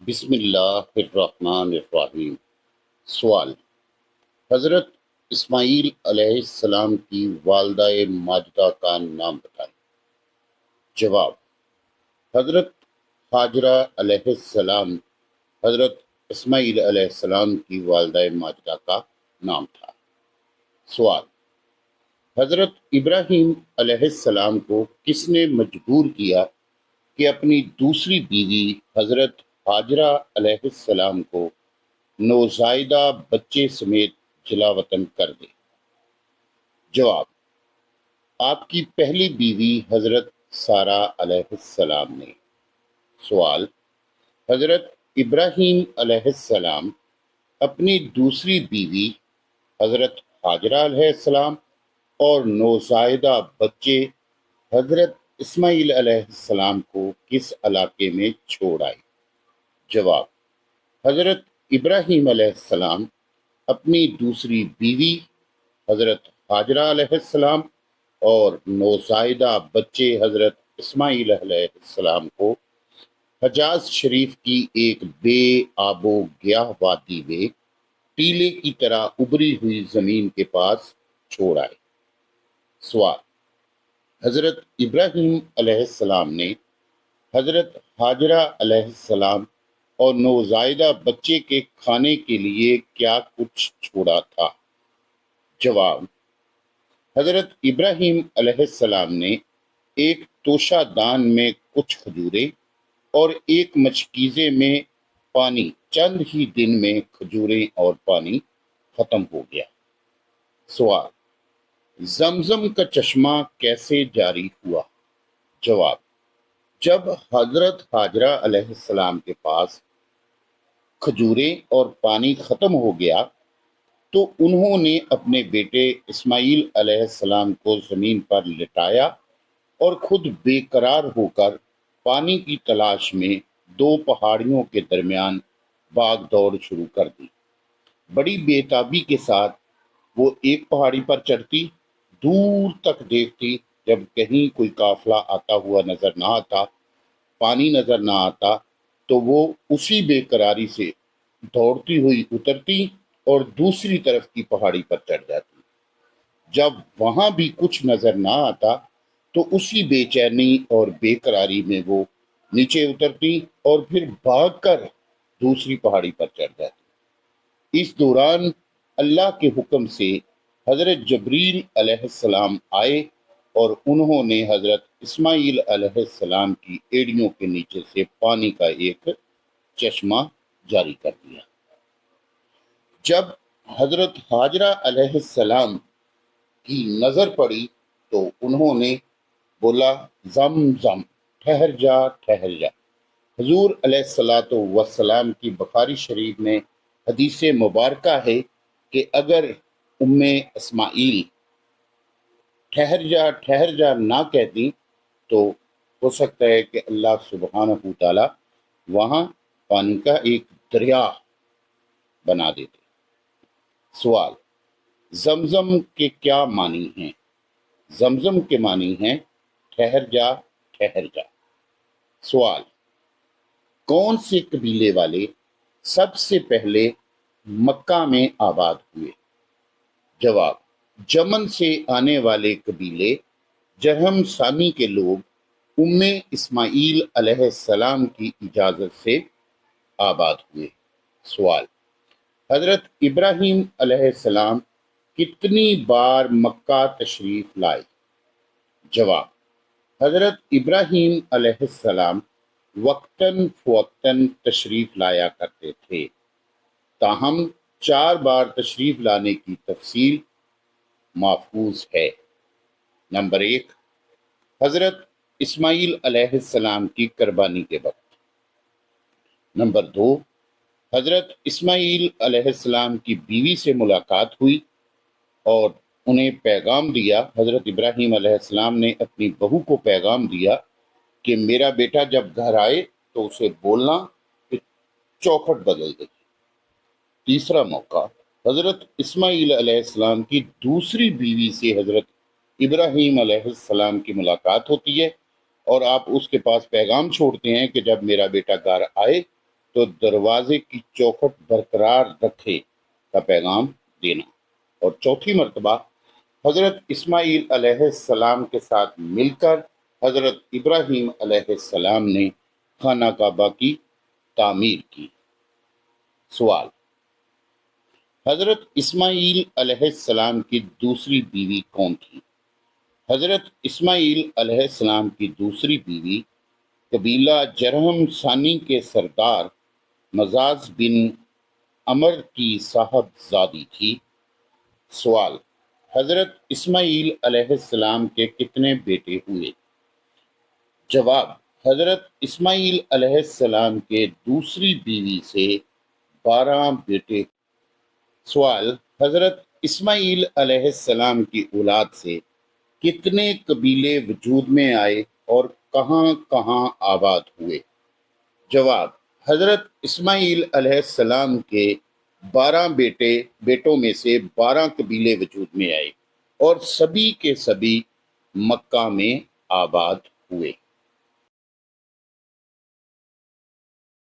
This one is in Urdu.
بسم اللہ الرحمن الرحیم۔ سوال: حضرت اسماعیل علیہ السلام کی والدہ ماجدہ کا نام بتائیں۔ جواب: حضرت ہاجرہ علیہ السلام حضرت اسماعیل علیہ السلام کی والدہ ماجدہ کا نام تھا۔ سوال: حضرت ابراہیم علیہ السلام کو کس نے مجبور کیا کہ اپنی دوسری بیوی حضرت ہاجرہ علیہ السلام کو نوزائیدہ بچے سمیت جلا وطن کر دے؟ جواب: آپ کی پہلی بیوی حضرت سارہ علیہ السلام نے۔ سوال: حضرت ابراہیم علیہ السلام اپنی دوسری بیوی حضرت ہاجرہ علیہ السلام اور نوزائیدہ بچے حضرت اسماعیل علیہ السلام کو کس علاقے میں چھوڑ آئے؟ جواب: حضرت ابراہیم علیہ السلام اپنی دوسری بیوی حضرت ہاجرہ علیہ السلام اور نوزائیدہ بچے حضرت اسماعیل علیہ السلام کو حجاز شریف کی ایک بے آب و گیاہ وادی میں ٹیلے کی طرح ابری ہوئی زمین کے پاس چھوڑ آئے۔ سوال: حضرت ابراہیم علیہ السلام نے حضرت ہاجرہ علیہ السلام اور نوزائیدہ بچے کے کھانے کے لیے کیا کچھ چھوڑا تھا؟ جواب: حضرت ابراہیم علیہ السلام نے ایک توشہ دان میں کچھ کھجوریں اور ایک مشکیزے میں پانی۔ چند ہی دن میں کھجوریں اور پانی ختم ہو گیا۔ سوال: زمزم کا چشمہ کیسے جاری ہوا؟ جواب: جب حضرت ہاجرہ علیہ السلام کے پاس کھجوریں اور پانی ختم ہو گیا تو انہوں نے اپنے بیٹے اسماعیل علیہ السلام کو زمین پر لٹایا اور خود بے قرار ہو کر پانی کی تلاش میں دو پہاڑیوں کے درمیان بھاگ دوڑ شروع کر دی۔ بڑی بے تابی کے ساتھ وہ ایک پہاڑی پر چڑھتی، دور تک دیکھتی، جب کہیں کوئی قافلہ آتا ہوا نظر نہ آتا، پانی نظر نہ آتا تو وہ اسی بے قراری سے دوڑتی ہوئی اترتی اور دوسری طرف کی پہاڑی پر چڑھ جاتی۔ جب وہاں بھی کچھ نظر نہ آتا تو اسی بے چینی اور بے قراری میں وہ نیچے اترتی اور پھر بھاگ کر دوسری پہاڑی پر چڑھ جاتی۔ اس دوران اللہ کے حکم سے حضرت جبریل علیہ السلام آئے اور انہوں نے حضرت اسماعیل علیہ السلام کی ایڑیوں کے نیچے سے پانی کا ایک چشمہ جاری کر دیا۔ جب حضرت ہاجرہ علیہ السلام کی نظر پڑی تو انہوں نے بولا، زم زم، ٹھہر جا ٹھہر جا۔ حضور علیہ الصلوۃ والسلام کی بخاری شریف میں حدیث مبارکہ ہے کہ اگر ام اسماعیل ٹھہر جا نہ کہتی تو ہو سکتا ہے کہ اللہ سبحانہ تعالی وہاں پانی کا ایک دریا بنا دیتے۔ سوال: زمزم کے کیا معنی ہیں؟ زمزم کے معنی ہیں ٹھہر جا ٹھہر جا۔ سوال: کون سے قبیلے والے سب سے پہلے مکہ میں آباد ہوئے؟ جواب: یمن سے آنے والے قبیلے جرہم ثانی کے لوگ ام اسماعیل علیہ السلام کی اجازت سے آباد ہوئے۔ سوال: حضرت ابراہیم علیہ السلام کتنی بار مکہ تشریف لائے؟ جواب: حضرت ابراہیم علیہ السلام وقتاً فوقتاً تشریف لایا کرتے تھے، تاہم 4 بار تشریف لانے کی تفصیل محفوظ ہے۔ نمبر 1، حضرت اسماعیل علیہ السلام کی قربانی کے وقت۔ نمبر 2، حضرت اسماعیل علیہ السلام کی بیوی سے ملاقات ہوئی اور انہیں پیغام دیا۔ حضرت ابراہیم علیہ السلام نے اپنی بہو کو پیغام دیا کہ میرا بیٹا جب گھر آئے تو اسے بولنا کہ چوکھٹ بدل دے۔ تیسرا موقع، حضرت اسماعیل علیہ السلام کی دوسری بیوی سے حضرت ابراہیم علیہ السلام کی ملاقات ہوتی ہے اور آپ اس کے پاس پیغام چھوڑتے ہیں کہ جب میرا بیٹا گھر آئے تو دروازے کی چوکھٹ برقرار رکھے کا پیغام دینا۔ اور چوتھی مرتبہ حضرت اسماعیل علیہ السلام کے ساتھ مل کر حضرت ابراہیم علیہ السلام نے خانہ کعبہ کی تعمیر کی۔ سوال: حضرت اسماعیل علیہ السلام کی دوسری بیوی کون تھی؟ حضرت اسماعیل علیہ السلام کی دوسری بیوی قبیلہ جرہم ثانی کے سردار مزاز بن عمر کی صاحبزادی تھی۔ سوال: حضرت اسماعیل علیہ السلام کے کتنے بیٹے ہوئے؟ جواب: حضرت اسماعیل علیہ السلام کے دوسری بیوی سے 12 بیٹے۔ سوال: حضرت اسماعیل علیہ السلام کی اولاد سے کتنے قبیلے وجود میں آئے اور کہاں کہاں آباد ہوئے؟ جواب: حضرت اسماعیل علیہ السلام کے 12 بیٹوں میں سے 12 قبیلے وجود میں آئے اور سبھی کے سبھی مکہ میں آباد ہوئے۔